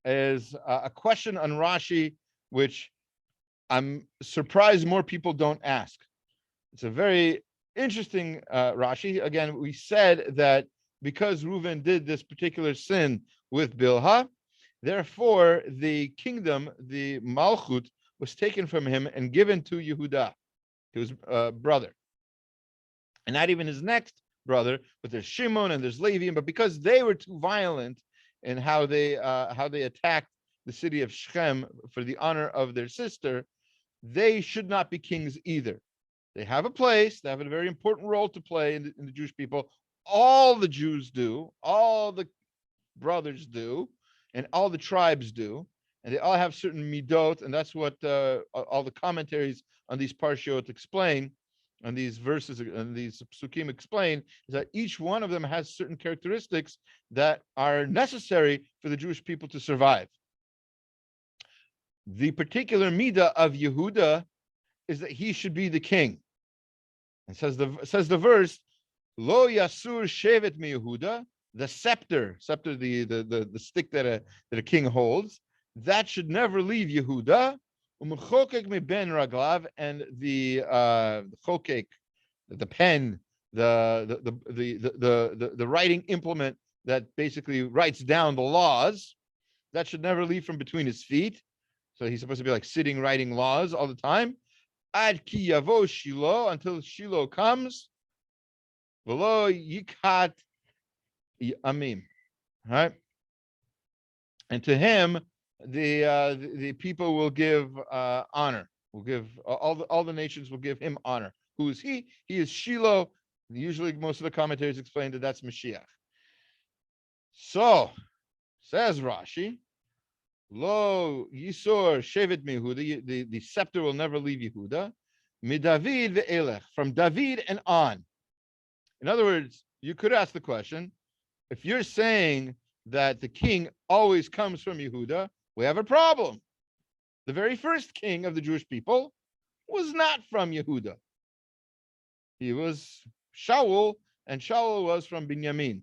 is a question on Rashi, which I'm surprised more people don't ask. It's a very interesting Rashi. Again, we said that because Reuven did this particular sin with Bilhah, therefore the kingdom, the Malchut, was taken from him and given to Yehuda, to his brother. And not even his next brother, but there's Shimon and there's Levi. But because they were too violent in how they attacked the city of Shechem for the honor of their sister, they should not be kings either. They have a place, they have a very important role to play in the Jewish people. All the Jews do, all the brothers do, and all the tribes do, and they all have certain midot, and that's what all the commentaries on these parshiot explain, and these verses and these psukim explain, is that each one of them has certain characteristics that are necessary for the Jewish people to survive. The particular midah of Yehuda is that he should be the king. And says the verse, Lo Yasur Shevet mi Yehuda, the scepter, the stick that a king holds, that should never leave Yehuda. Umchokek mi ben raglav, and the chokek, the pen, the writing implement that basically writes down the laws, that should never leave from between his feet. So he's supposed to be like sitting writing laws all the time. Ad ki yavo Shiloh, until Shiloh comes. V'lo yikat amim, right? And to him, the people will give honor. Will give all the nations will give him honor. Who is he? He is Shiloh. Usually, most of the commentators explain that that's Mashiach. So, says Rashi, Lo Yisor Shevet Yehuda, the scepter will never leave Yehuda. Midavid ve'elech, from David and on. In other words, you could ask the question, if you're saying that the king always comes from Yehuda, we have a problem. The very first king of the Jewish people was not from Yehuda. He was Shaul, and Shaul was from Binyamin,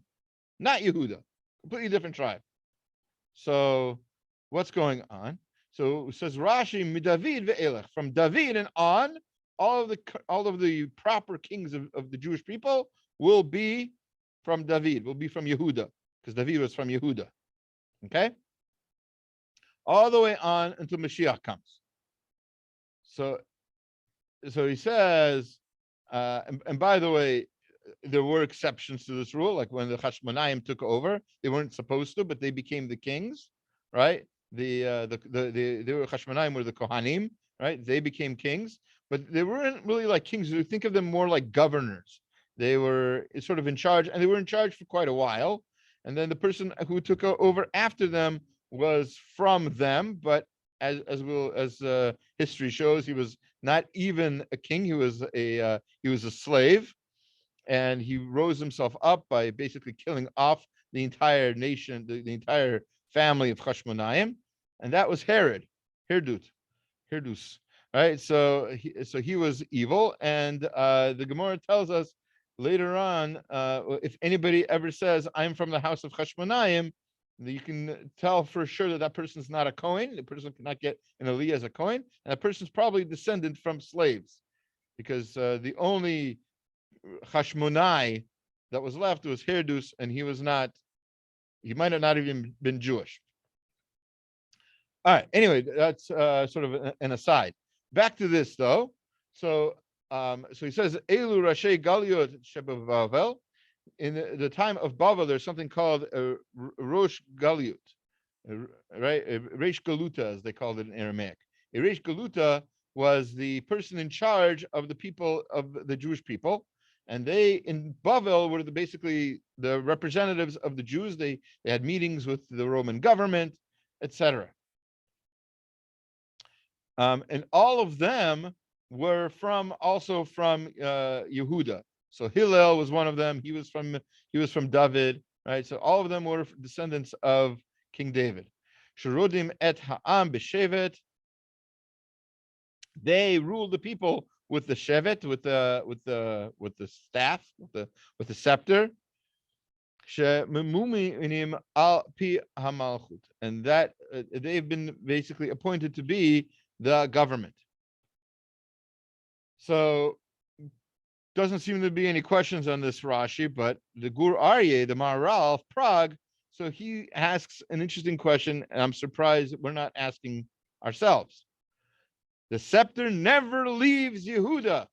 not Yehuda, completely different tribe. So what's going on? So it says Rashi, Midavid ve'elech, from David and on, all of the proper kings of the Jewish people will be from David, will be from Yehuda, because David was from Yehuda. Okay? All the way on until Mashiach comes. So he says, and by the way, there were exceptions to this rule, like when the Hashmonaim took over, they weren't supposed to, but they became the kings, right? The Hashmonaim were the Kohanim, right? They became kings, but they weren't really like kings. You think of them more like governors. They were sort of in charge, and they were in charge for quite a while. And then the person who took over after them was from them, but as history shows, he was not even a king. He was a slave, and he rose himself up by basically killing off the entire nation, the entire family of Hashmonaim, and that was Herdus, right? So he was evil, and the Gemara tells us later on, if anybody ever says, I'm from the house of Hashmonaim, you can tell for sure that person's not a Kohen. The person cannot get an Aliyah as a Kohen, and that person's probably descended from slaves, because the only Hashmonai that was left was Herdus, and he might have not even been Jewish. All right, anyway, that's sort of an aside. Back to this, though. So he says, Elu Rashi Galiot Shebav Bavel. In the time of Bavel, there's something called a Rosh Galiut, right? A Reish Galuta, as they called it in Aramaic. A Reish Galuta was the person in charge of the people, of the Jewish people, and they in Bavel were basically the representatives of the Jews. They had meetings with the Roman government, etc. And all of them were also from Yehuda. So Hillel was one of them. He was from David, right? So all of them were descendants of King David. Sherodim et ha'am b'shevet. They ruled the people with the shevet, with the staff, with the scepter. She'memuminim al pi hamalchut, and that they've been basically appointed to be the government. So doesn't seem to be any questions on this Rashi, but the Gur Aryeh, the Maharal of Prague, so he asks an interesting question, and I'm surprised we're not asking ourselves. The scepter never leaves Yehuda.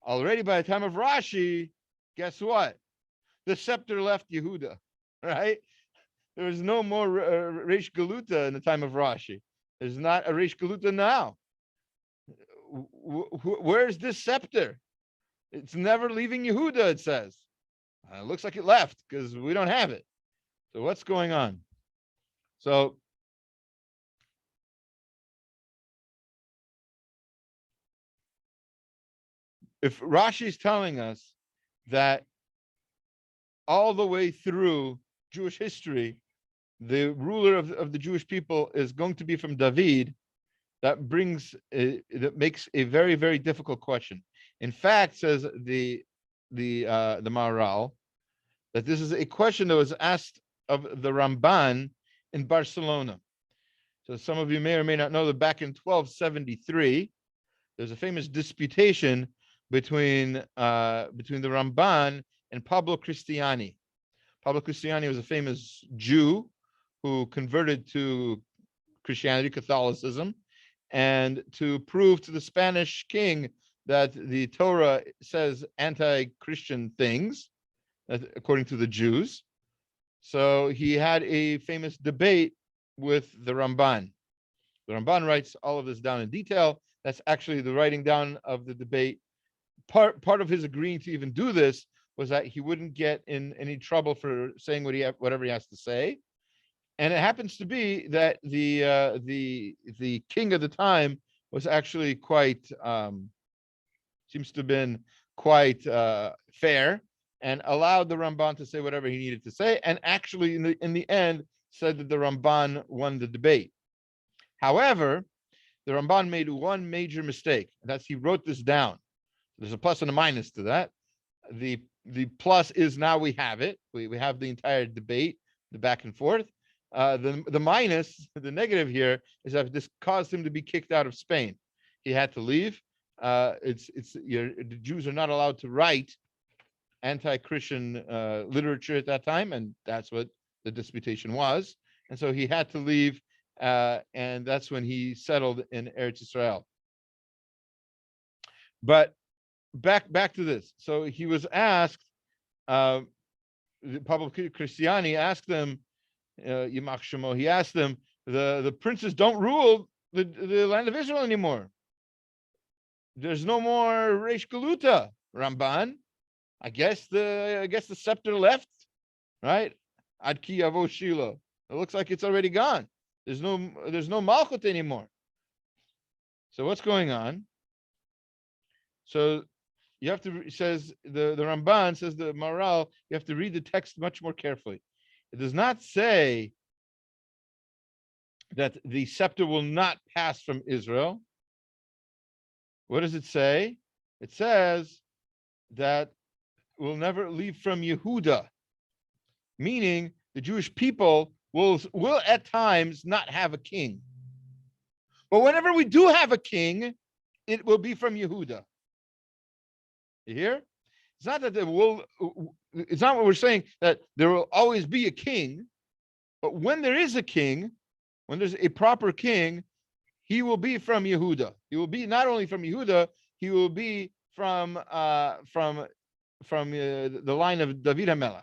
Already by the time of Rashi, guess what? The scepter left Yehuda, right? There is no more Reish Galuta in the time of Rashi. There's not a Reish Galuta now. Where's this scepter? It's never leaving Yehuda, it says. It looks like it left because we don't have it. So what's going on? So if Rashi is telling us that all the way through Jewish history, the ruler of the Jewish people is going to be from David, that makes a very, very difficult question. In fact, says the Maharal, that this is a question that was asked of the Ramban in Barcelona. So some of you may or may not know that back in 1273, there's a famous disputation between the Ramban and Pablo Cristiani. Pablo Cristiani was a famous Jew who converted to Christianity, Catholicism, and to prove to the Spanish king that the Torah says anti-Christian things, according to the Jews. So he had a famous debate with the Ramban. The Ramban writes all of this down in detail. That's actually the writing down of the debate. Part of his agreeing to even do this was that he wouldn't get in any trouble for saying whatever he has to say. And it happens to be that the king of the time was actually quite seems to have been quite fair, and allowed the Ramban to say whatever he needed to say, and actually in the end said that the Ramban won the debate. However, the Ramban made one major mistake, and that's he wrote this down. There's a plus and a minus to that. The plus is now we have it. We have the entire debate, the back and forth. The minus, the negative here, is that this caused him to be kicked out of Spain. He had to leave. The Jews are not allowed to write anti-Christian literature at that time, and that's what the disputation was. And so he had to leave, and that's when he settled in Eretz Israel. But back to this. So he was asked, Pablo Cristiani asked them, Yimach Shemo, he asked them, the princes don't rule the land of Israel anymore. There's no more Reish Galuta, Ramban. I guess the scepter left, right? Ad ki yavo Shiloh. It looks like it's already gone. There's no Malchut anymore. So what's going on? So you have to, says the Ramban, says the Maharal, you have to read the text much more carefully. It does not say that the scepter will not pass from Israel. What does it say? It says that will never leave from Yehuda, meaning the Jewish people will at times not have a king. But whenever we do have a king, it will be from Yehuda. You hear? It's not that there will, it's not what we're saying that there will always be a king, but when there is a king, when there's a proper king, he will be from Yehuda. He will be not only from Yehuda, he will be from the line of David HaMelech.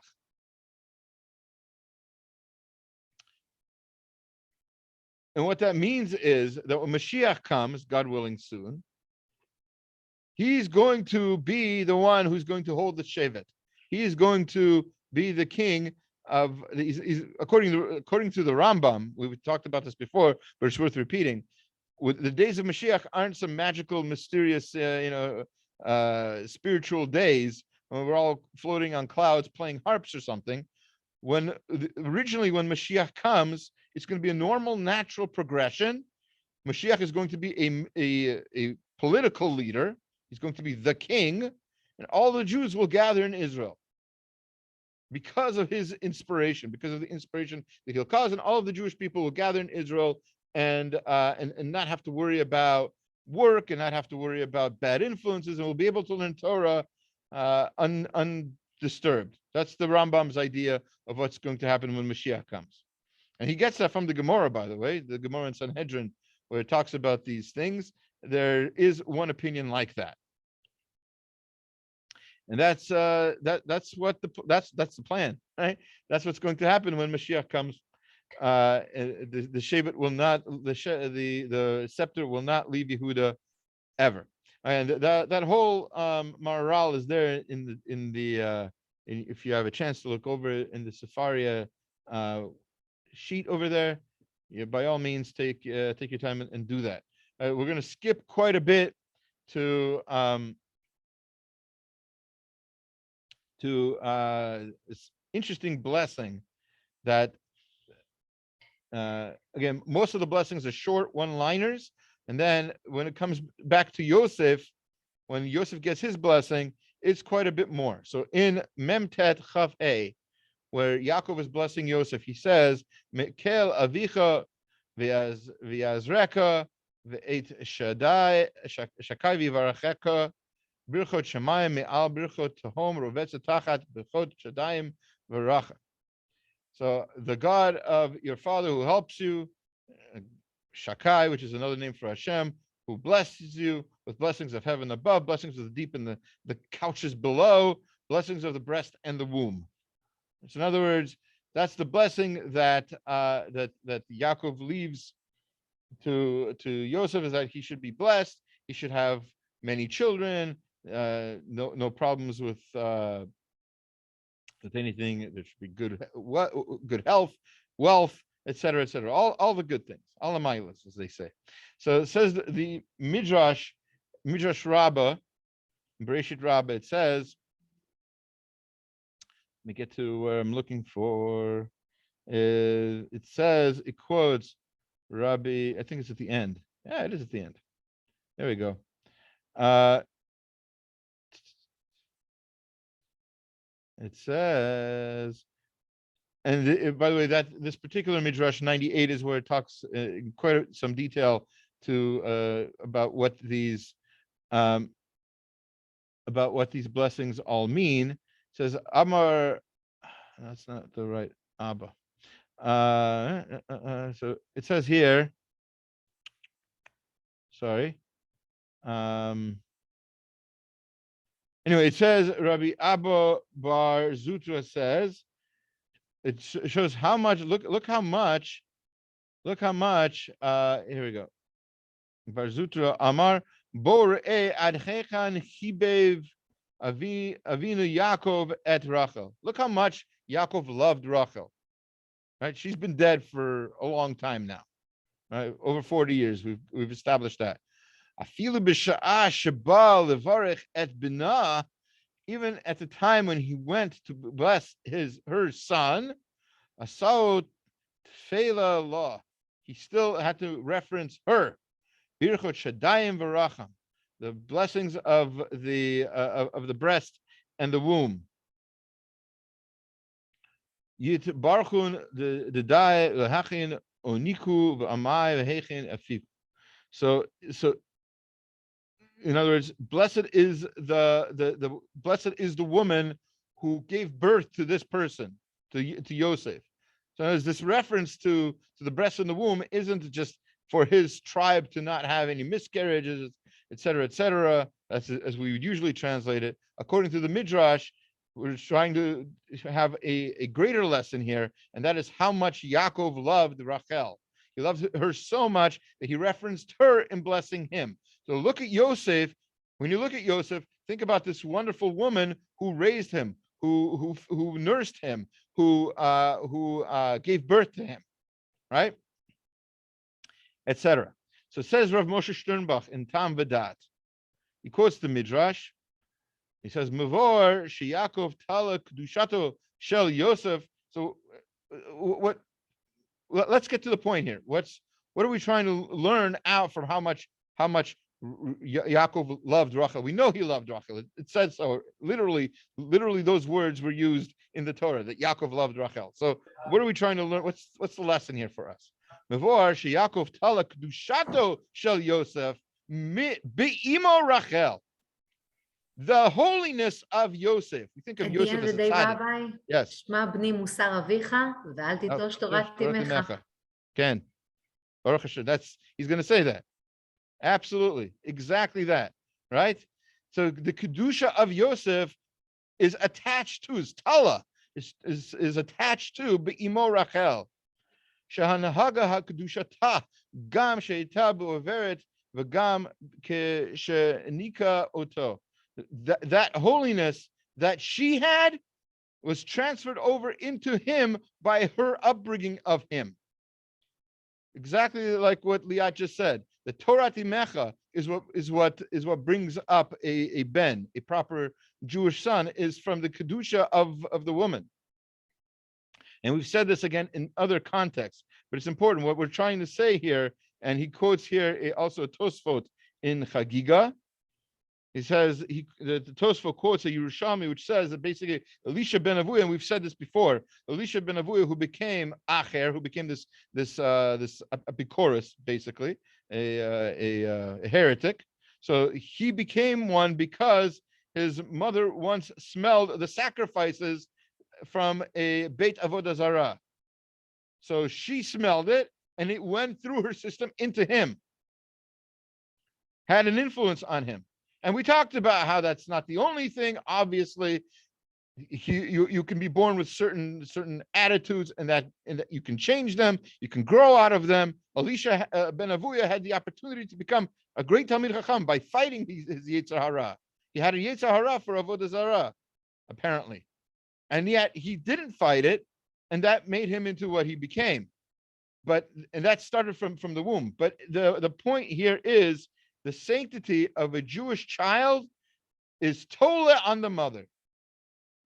And what that means is that when Mashiach comes, God willing soon, he's going to be the one who's going to hold the Shevet. He is going to be the king of, according to the Rambam, we talked about this before, but it's worth repeating. With the days of Mashiach aren't some magical, mysterious, spiritual days when we're all floating on clouds playing harps or something. Originally, when Mashiach comes, it's going to be a normal, natural progression. Mashiach is going to be a political leader. He's going to be the king, and all the Jews will gather in Israel because of his inspiration, because of the inspiration that he'll cause, and all of the Jewish people will gather in Israel and not have to worry about work and not have to worry about bad influences, and we'll be able to learn Torah undisturbed. That's the Rambam's idea of what's going to happen when Mashiach comes. And he gets that from the Gemara, by the way, the Gemara in Sanhedrin, where it talks about these things. There is one opinion like that. And that's the plan, right? That's what's going to happen when Mashiach comes. The Shevet will not, the scepter will not leave Yehuda ever. And that whole Maharal is there if you have a chance to look over it in the Sefaria sheet over there. By all means, take your time and do that. We're going to skip quite a bit to to this interesting blessing that, again, most of the blessings are short one-liners. And then when it comes back to Yosef, when Yosef gets his blessing, it's quite a bit more. So in Memtet Chav Hey, where Yaakov is blessing Yosef, he says, Mekel avicha v'yazreka v'et shadai shakai v'varacheka birchot shemayim me'al birchot tahom rovetz tachat birchot shadayim v'racha. So the God of your father who helps you, Shakai, which is another name for Hashem, who blesses you with blessings of heaven above, blessings of the deep and the couches below, blessings of the breast and the womb. So in other words, that's the blessing that that Yaakov leaves to Yosef, is that he should be blessed, he should have many children, no problems with anything. There should be good health, wealth, etc., etc. All the good things, all the milas, as they say. So it says the Midrash Rabbah, Bereshit Rabbah, it says, let me get to where I'm looking for. It says, it quotes Rabbi, I think it's at the end. Yeah, it is at the end. There we go. It says, and by the way, that this particular Midrash 98 is where it talks in quite some detail to about what these blessings all mean. It says Amar, that's not the right Abba. So it says here, sorry. Anyway, it says Rabbi Abba Bar Zutra says, it shows how much, look how much, here we go. Bar Zutra Amar Bo Re'eh Adchechan Chibev Avinu Yaakov et Rachel. Look how much Yaakov loved Rachel. Right? She's been dead for a long time now. Right? Over 40 years. We've established that. Afilu b'sha'ah sheba levarech et bina, even at the time when he went to bless her son, asao tefela law, he still had to reference her. Birchot shadayim v'racham, the blessings of the breast and the womb. Yit barchun the dai lehachin oniku v'amai v'hechin afiv. So in other words, blessed is the woman who gave birth to this person, to Yosef. So as this reference to the breast and the womb isn't just for his tribe to not have any miscarriages, etc., etc., as we would usually translate it. According to the Midrash, we're trying to have a greater lesson here, and that is how much Yaakov loved Rachel. He loved her so much that he referenced her in blessing him. So look at Yosef. When you look at Yosef, think about this wonderful woman who raised him, who nursed him, who gave birth to him, right? Etc. So it says Rav Moshe Sternbach in Tam V'dat. He quotes the Midrash. He says, "Mavor sheYaakov tala kedushato shel Yosef." So, what? Let's get to the point here. What are we trying to learn out from how much Yaakov loved Rachel? We know he loved Rachel. It says so. Literally, those words were used in the Torah that Yaakov loved Rachel. So, what are we trying to learn? What's the lesson here for us? Mavor sheYaakov tala kedushato shel Yosef be'imo Rachel. The holiness of Yosef. We think of at Yosef as a tzaddik. Rabbi, Yes. Shma b'ni musar avicha ve'al titosh torat imecha. Ken. Baruch Hashem. He's going to say that. Absolutely. Exactly that. Right? So the kedusha of Yosef is attached to his tala, is attached to be'imo Rachel. Shahanahaga ha-kedushatah gam she'ita b'overet v'gam she'nika oto. That holiness that she had was transferred over into him by her upbringing of him. Exactly like what Liat just said. The Torah Timecha is what brings up a ben, a proper Jewish son, is from the kedusha of the woman. And we've said this again in other contexts, but it's important. What we're trying to say here, and he quotes here also a Tosfot in Chagiga. He says, the Tosfot quotes a Yerushalmi, which says that basically Elisha ben Avuya, and we've said this before, Elisha ben Avuya, who became Acher, who became this Epicurus, basically, a heretic. So he became one because his mother once smelled the sacrifices from a Beit Avodah Zarah. So she smelled it, and it went through her system into him, had an influence on him. And we talked about how that's not the only thing. Obviously, you can be born with certain attitudes, and that you can change them, you can grow out of them. Elisha ben Avuya had the opportunity to become a great Talmid Chacham by fighting his Yetzer Hara. He had a Yetzer Hara for Avodah Zarah, apparently. And yet he didn't fight it, and that made him into what he became. And that started from the womb. But the point here is the sanctity of a Jewish child is totally on the mother.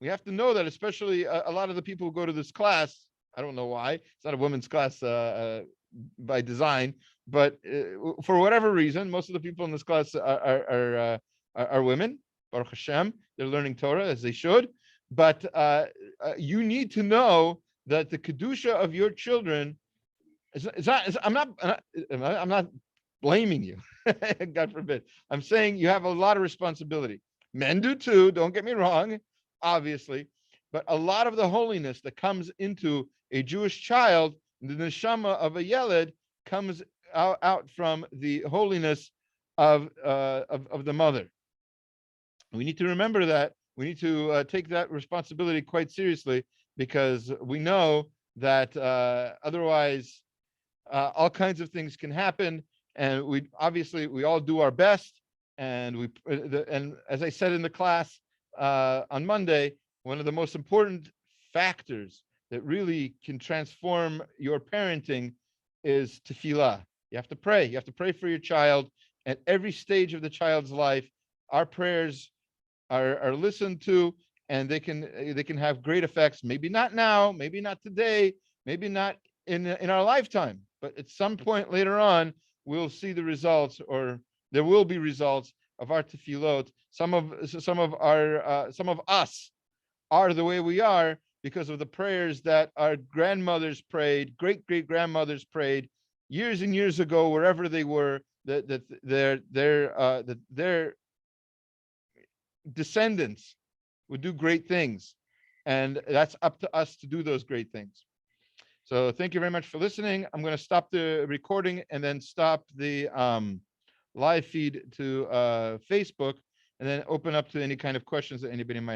We have to know that, especially a lot of the people who go to this class. I don't know why. It's not a women's class by design, but for whatever reason, most of the people in this class are women. Baruch Hashem, they're learning Torah as they should. But you need to know that the kedusha of your children I'm not blaming you. God forbid. I'm saying you have a lot of responsibility. Men do too. Don't get me wrong, obviously. But a lot of the holiness that comes into a Jewish child, the neshama of a yeled, comes out from the holiness of the mother. We need to remember that. We need to take that responsibility quite seriously, because we know that otherwise all kinds of things can happen. And we all do our best. And as I said in the class on Monday, one of the most important factors that really can transform your parenting is tefillah. You have to pray. You have to pray for your child at every stage of the child's life. Our prayers are listened to, and they can have great effects. Maybe not now, maybe not today, maybe not in our lifetime, but at some point later on, we'll see the results, or there will be results of our tefillot. Some of us are the way we are because of the prayers that our grandmothers prayed, great-great-grandmothers prayed years and years ago, wherever they were, that their descendants would do great things. And that's up to us to do those great things. So thank you very much for listening. I'm going to stop the recording and then stop the live feed to Facebook, and then open up to any kind of questions that anybody might have.